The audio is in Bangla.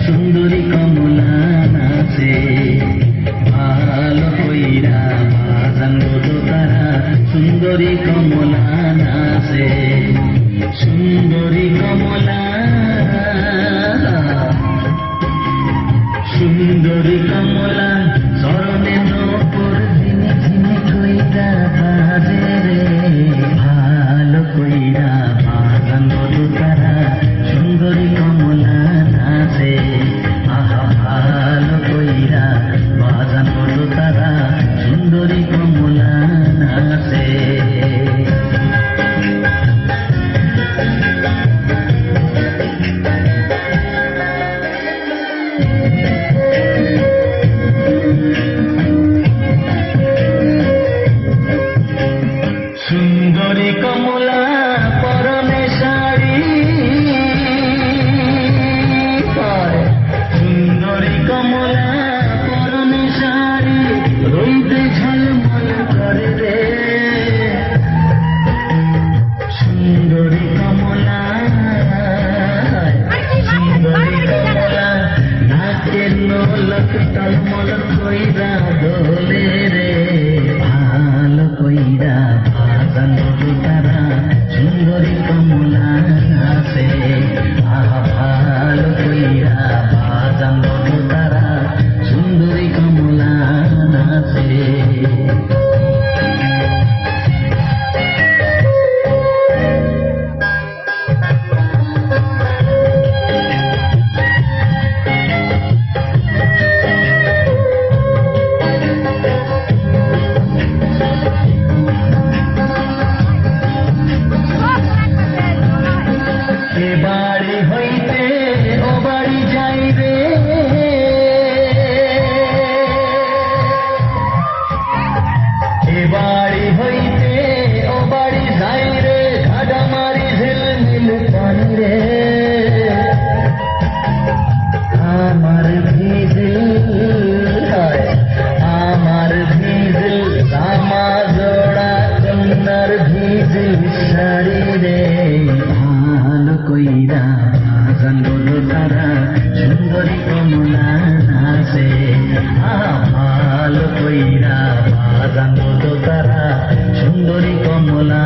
সুন্দরী কমলা নাচে ভালো কইরা বাজান গো তারা সুন্দরী কমলা নাচে সুন্দরী কমলা সুন্দরী কমলা চরণে নপুর ঝিনি ঝিনি কইরা বাজে রে ভালো কইরা বাজান গো তারা সুন্দরী কমলা নাচে আহা ভালো কইরা বাজান গো তারা সুন্দরী কমলা নাচে সুন্দরী কমলা পরনে শাড়ি সুন্দরী কমলা পরনে শাড়ি রইতে ঝলমল করে রে সুন্দরী কমলা সুন্দরী কমলা নাচের নোলক টলমল কইরা দোলে রে ভালো কইরা বাজান গো তারা সুন্দরী কমলা নাচে আহা ভালো কইরা বাজান গো তারা সুন্দরী কমলা নাচে এ বাড়ি হইতে ও বাড়ি যাই রে এ বাড়ি হইতে ও বাড়ি যাই রে ঘাডা মারি ঝিলমিল পানি রে আমার ভিজিল আমার ভিজিল জামা জোড়া কন্যার ভিজিল শাড়ি রে ভালো কইরা বাজান গো তারা সুন্দরী কমলা নাচে ভালো কইরা বাজান গো তারা সুন্দরী কমলা